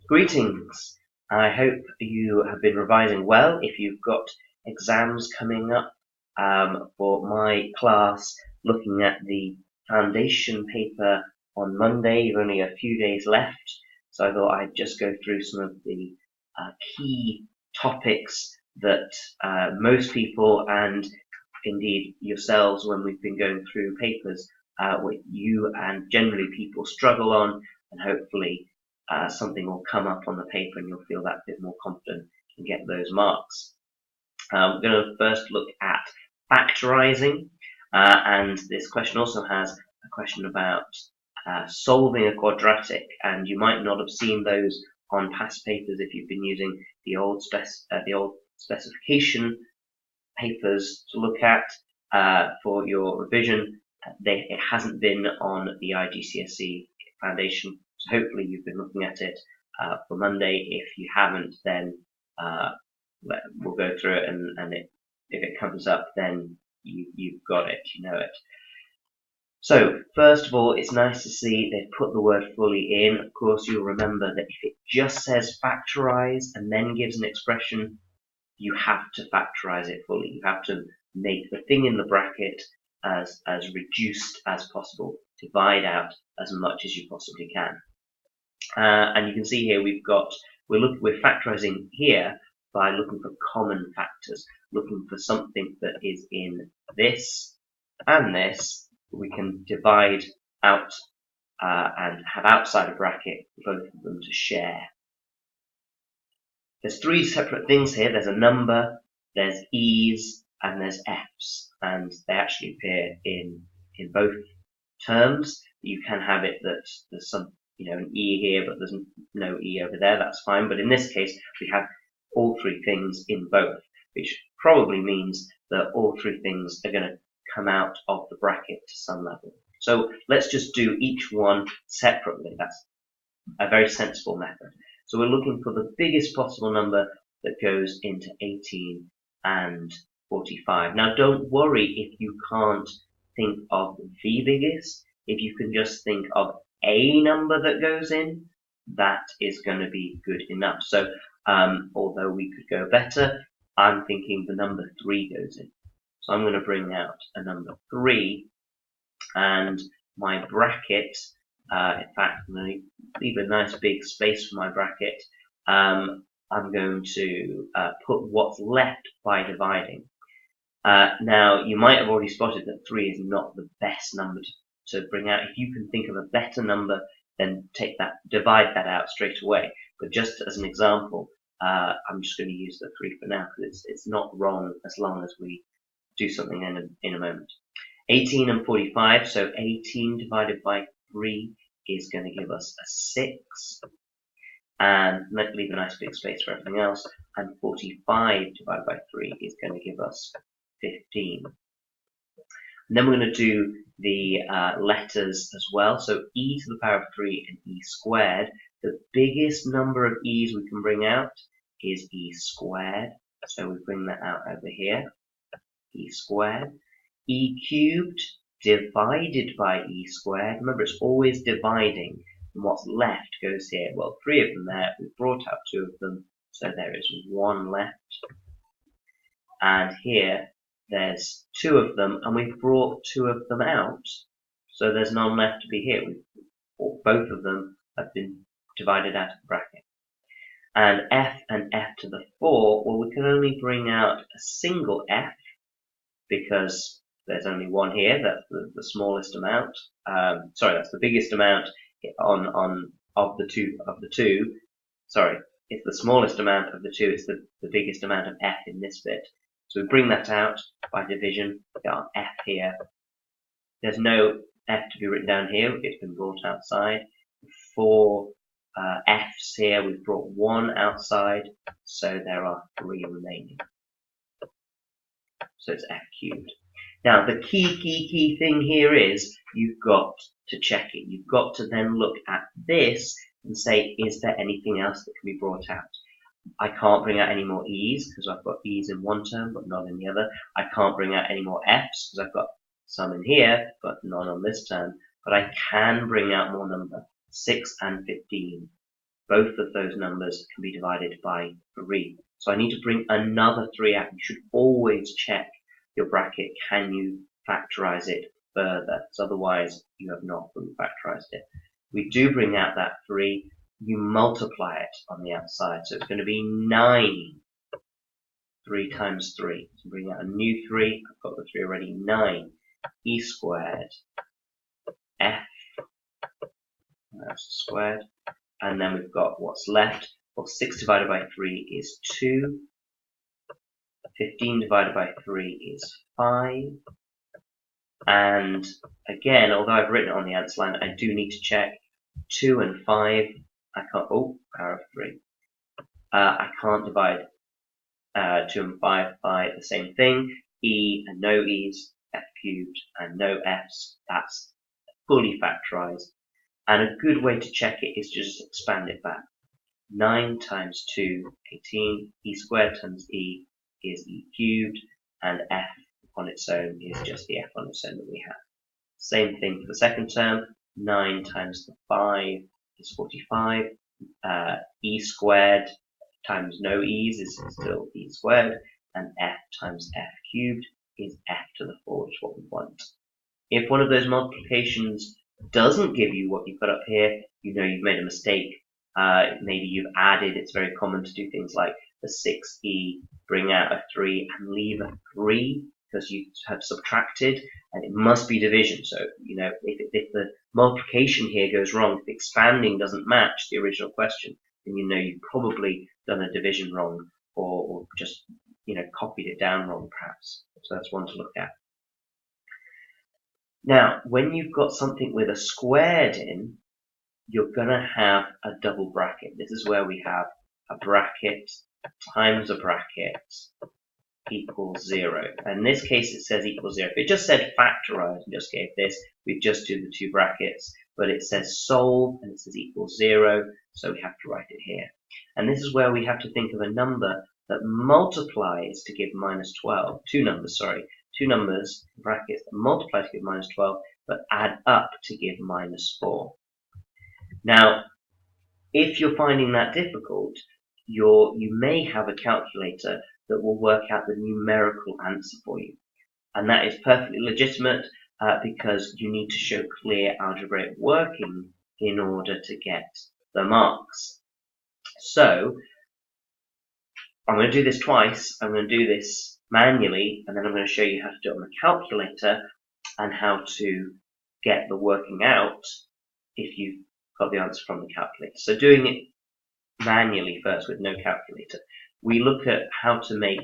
Greetings. I hope you have been revising well. If you've got exams coming up for my class, looking at the foundation paper on Monday, you've only a few days left, so I thought I'd just go through some of the key topics that most people and indeed yourselves, when we've been going through papers, what you and generally people struggle on, and hopefully something will come up on the paper and you'll feel that bit more confident and get those marks. We're going to first look at factorising, and this question also has a question about solving a quadratic, and you might not have seen those on past papers if you've been using the old specification papers to look at for your revision. It hasn't been on the iGCSE foundation, so hopefully you've been looking at it for Monday. If you haven't, then we'll go through it, and if it comes up, then you've got it, you know it. So first of all, it's nice to see they've put the word fully in. Of course, you'll remember that if it just says factorize and then gives an expression, you have to factorize it fully. You have to make the thing in the bracket as reduced as possible. Divide out as much as you possibly can. And you can see here we're factorizing here by looking for common factors, looking for something that is in this and this. We can divide out and have outside a bracket both of them to share. There's three separate things here. There's a number, there's e's, and there's f's, and they actually appear in both terms. You can have it that there's some, an e here, but there's no e over there. That's fine. But in this case, we have all three things in both, which probably means that all three things are going to come out of the bracket to some level. So let's just do each one separately. That's a very sensible method. So we're looking for the biggest possible number that goes into 18 and 45. Now don't worry if you can't think of the biggest. If you can just think of a number that goes in, that is going to be good enough. So although we could go better, I'm thinking the number 3 goes in. So I'm going to bring out a number 3, and my bracket, in fact, I'm going to leave a nice big space for my bracket. I'm going to put what's left by dividing. Now, you might have already spotted that 3 is not the best number to bring out. If you can think of a better number, then divide that out straight away. But just as an example, I'm just going to use the 3 for now, because it's not wrong as long as we do something in a moment. 18 and 45, so 18 divided by 3 is going to give us a 6, and let's leave a nice big space for everything else, and 45 divided by 3 is going to give us 15. And then we're going to do the letters as well, so e to the power of 3 and e squared. The biggest number of e's we can bring out is e squared, so we bring that out over here, e squared. E cubed divided by e squared. Remember, it's always dividing, and what's left goes here. Well, 3 of them there, we've brought out 2 of them, so there is 1 left. And here, there's 2 of them, and we've brought 2 of them out, so there's none left to be here. Both of them have been divided out of the bracket. And f to the 4, well, we can only bring out a single f, because there's only one here. That's the smallest amount. That's the biggest amount of the two. Sorry, it's the smallest amount of the 2. It's the biggest amount of f in this bit. So we bring that out by division. We got our f here. There's no f to be written down here. It's been brought outside. 4 f's here. We've brought 1 outside, so there are 3 remaining. So it's f cubed. Now, the key thing here is you've got to check it. You've got to then look at this and say, is there anything else that can be brought out? I can't bring out any more e's because I've got e's in one term but not in the other. I can't bring out any more f's because I've got some in here but none on this term. But I can bring out more number, 6 and 15. both of those numbers can be divided by 3. So I need to bring another 3 out. You should always check your bracket. Can you factorize it further? So otherwise, you have not fully factorized it. We do bring out that 3. You multiply it on the outside. So it's going to be 9. 3 times 3. So bring out a new 3. I've got the 3 already. 9. E squared. F. That's squared. And then we've got what's left. Well, 6 divided by 3 is 2. 15 divided by 3 is 5. And again, although I've written it on the answer line, I do need to check 2 and 5. I can't, oh, power of 3. I can't divide 2 and 5 by the same thing. E and no E's, F cubed and no F's. That's fully factorized. And a good way to check it is to just expand it back. 9 times 2, 18. E squared times E is E cubed. And F on its own is just the F on its own that we have. Same thing for the second term. 9 times the 5 is 45. E squared times no E's is still E squared. And F times F cubed is F to the 4, which is what we want. If one of those multiplications doesn't give you what you've got up here, you know you've made a mistake. Maybe you've added. It's very common to do things like the 6e, bring out a 3 and leave a 3 because you have subtracted, and it must be division. So, you know, if the multiplication here goes wrong, if the expanding doesn't match the original question, then you know you've probably done a division wrong, or just, you know, copied it down wrong perhaps. So that's one to look at. Now, when you've got something with a squared in, you're going to have a double bracket. This is where we have a bracket times a bracket equals 0. And in this case, it says equals 0. If it just said factorize and just gave this, we'd just do the 2 brackets. But it says solve and it says equals 0, so we have to write it here. And this is where we have to think of a number that multiplies to give minus 12. Two numbers, brackets, that multiply to give minus 12, but add up to give minus 4. Now, if you're finding that difficult, you may have a calculator that will work out the numerical answer for you. And that is perfectly legitimate because you need to show clear algebraic working in order to get the marks. So, I'm going to do this twice. I'm going to do this manually, and then I'm going to show you how to do it on the calculator and how to get the working out if you've got the answer from the calculator. So doing it manually first with no calculator, we look at how to make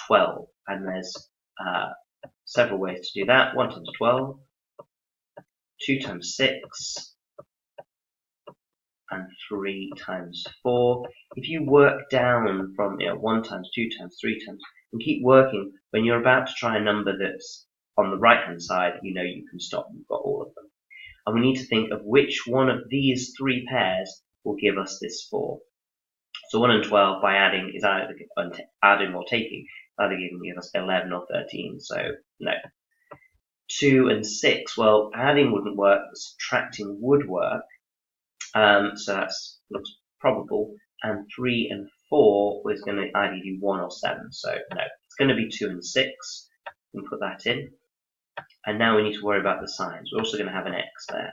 12, and there's several ways to do that. 1 times 12, 2 times 6, and 3 times 4. If you work down from 1 times, 2 times, 3 times, and keep working, when you're about to try a number that's on the right hand side, you know you can stop. You've got all of them. And we need to think of which one of these 3 pairs will give us this 4. So 1 and 12 by adding is either adding or taking, either give us 11 or 13. So no. 2 and 6, well, adding wouldn't work, but subtracting would work. So that looks probable. And 3 and 4 is going to either do 1 or 7. So no, it's going to be 2 and 6. We can put that in. And now we need to worry about the signs. We're also going to have an x there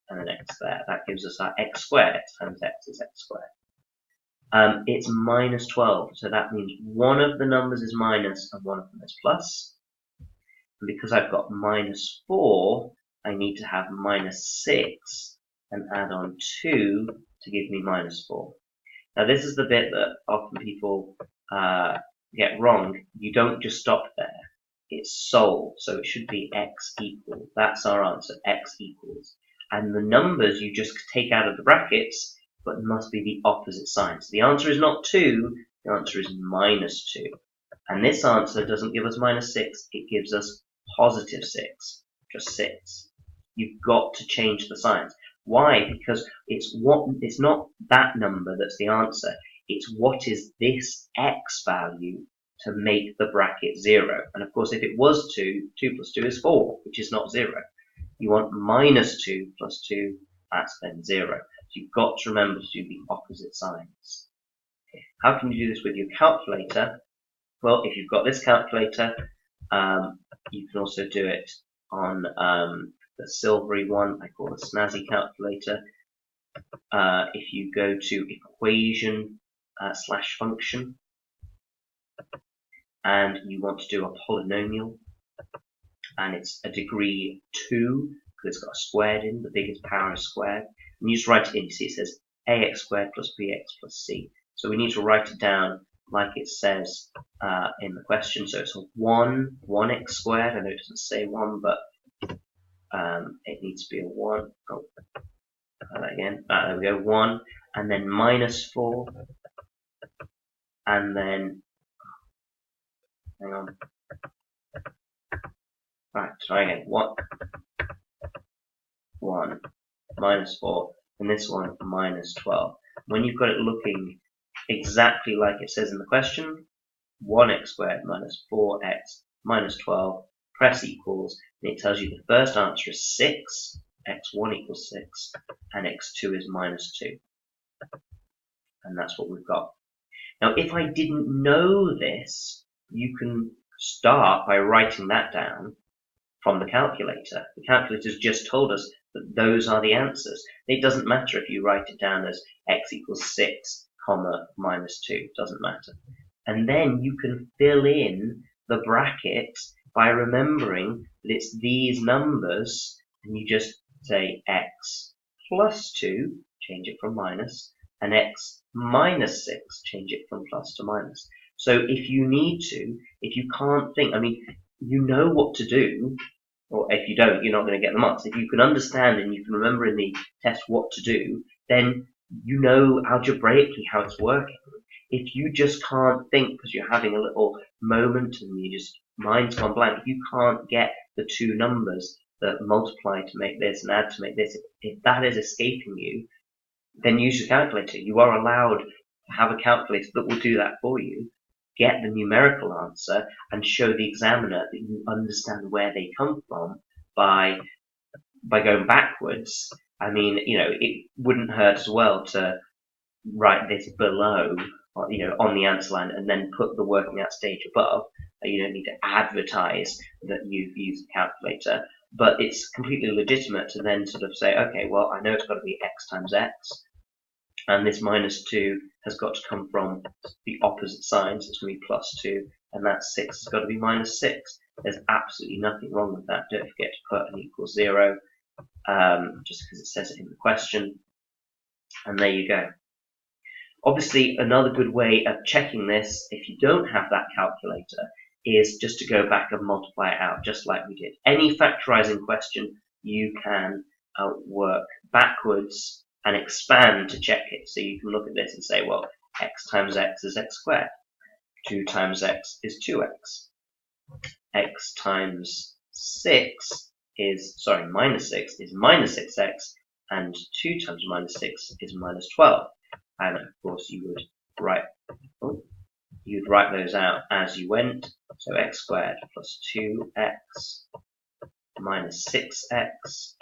and an x there. That gives us our x squared. X times x is x squared. It's minus 12. So that means one of the numbers is minus and one of them is plus. And because I've got minus 4, I need to have minus 6 and add on 2 to give me minus 4. Now this is the bit that often people get wrong. You don't just stop there. It's solved, so it should be x equals. That's our answer, x equals. And the numbers you just take out of the brackets, but must be the opposite sign. So the answer is not 2, the answer is minus 2. And this answer doesn't give us minus 6, it gives us positive 6, just 6. You've got to change the signs. Why? Because it's not that number that's the answer. It's what is this x value to make the bracket 0. And of course, if it was 2, 2 plus 2 is 4, which is not 0. You want minus 2 plus 2, that's then 0. you've got to remember to do the opposite signs. Okay. How can you do this with your calculator? Well, if you've got this calculator, you can also do it on the silvery one, I call the snazzy calculator. If you go to equation / function, and you want to do a polynomial, and it's a degree 2, because it's got a squared in, the biggest power is squared, and you just write it in. You see it says ax squared plus bx plus c. So we need to write it down like it says in the question. So it's a 1x squared. I know it doesn't say 1, but it needs to be a 1. Oh, that again. There we go, 1, and then minus 4, and then, hang on. Right, try again. 1, minus 4, and this one, minus 12. When you've got it looking exactly like it says in the question, 1x squared minus 4x minus 12, press equals, and it tells you the first answer is 6, x1 equals 6, and x2 is minus 2. And that's what we've got. Now, if I didn't know this, you can start by writing that down from the calculator. The calculator's just told us that those are the answers. It doesn't matter if you write it down as x equals 6, comma, minus 2. It doesn't matter. And then you can fill in the bracket by remembering that it's these numbers, and you just say x plus 2, change it from minus, and x minus 6, change it from plus to minus. So if you need to, if you can't think, I mean, you know what to do, or if you don't, you're not going to get the marks. If you can understand and you can remember in the test what to do, then you know algebraically how it's working. If you just can't think because you're having a little moment and you just, mind's gone blank, if you can't get the two numbers that multiply to make this and add to make this, if that is escaping you, then use your calculator. You are allowed to have a calculator that will do that for you. Get the numerical answer and show the examiner that you understand where they come from by going backwards. I mean, you know, it wouldn't hurt as well to write this below, you know, on the answer line, and then put the working out stage above. You don't need to advertise that you've used a calculator, but it's completely legitimate to then sort of say, okay, well, I know it's got to be x times x, and this minus 2 has got to come from the opposite sign, so it's going to be plus 2, and that 6 has got to be minus 6. There's absolutely nothing wrong with that. Don't forget to put an equals 0, just because it says it in the question. And there you go. Obviously, another good way of checking this, if you don't have that calculator, is just to go back and multiply it out, just like we did. Any factorizing question, you can work backwards and expand to check it. So you can look at this and say, well, x times x is x squared. 2 times x is 2x. X times 6 is, sorry, minus 6 is minus 6x, and 2 times minus 6 is minus 12. And of course you would write, you'd write those out as you went. So x squared plus 2x minus 6x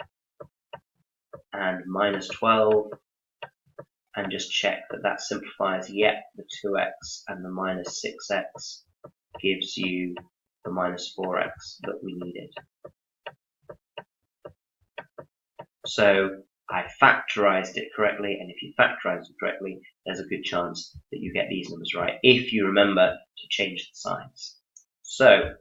and minus 12, and just check that that simplifies. Yep, the 2x and the minus 6x gives you the minus 4x that we needed. So I factorized it correctly, and if you factorize it correctly, there's a good chance that you get these numbers right, if you remember to change the signs. So,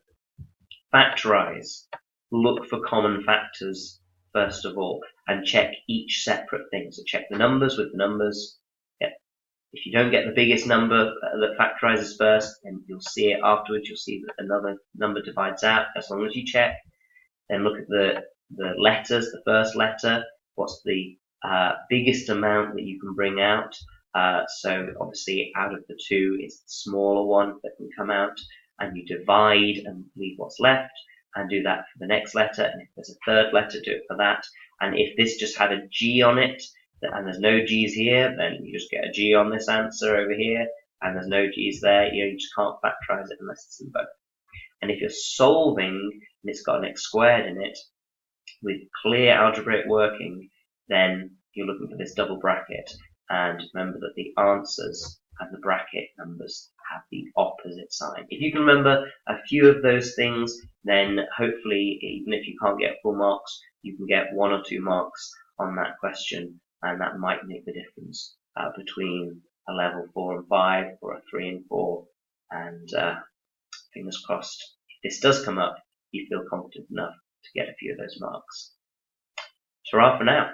factorize. Look for common factors, first of all, and check each separate thing. So check the numbers with the numbers. If you don't get the biggest number that factorizes first, then you'll see it afterwards. You'll see that another number divides out, as long as you check. Then look at the letters, the first letter. What's the biggest amount that you can bring out? So obviously out of the 2, it's the smaller one that can come out, and you divide and leave what's left, and do that for the next letter. And if there's a third letter, do it for that. And if this just had a G on it, and there's no G's here, then you just get a G on this answer over here, and there's no G's there. You just can't factorize it unless it's in both. And if you're solving and it's got an x squared in it, with clear algebraic working, then you're looking for this double bracket, and remember that the answers and the bracket numbers have the opposite sign. If you can remember a few of those things, then hopefully, even if you can't get full marks, you can get 1 or 2 marks on that question, and that might make the difference between a level 4 and 5 or a 3 and 4. And fingers crossed, if this does come up, you feel confident enough to get a few of those marks. Ta-ra for now.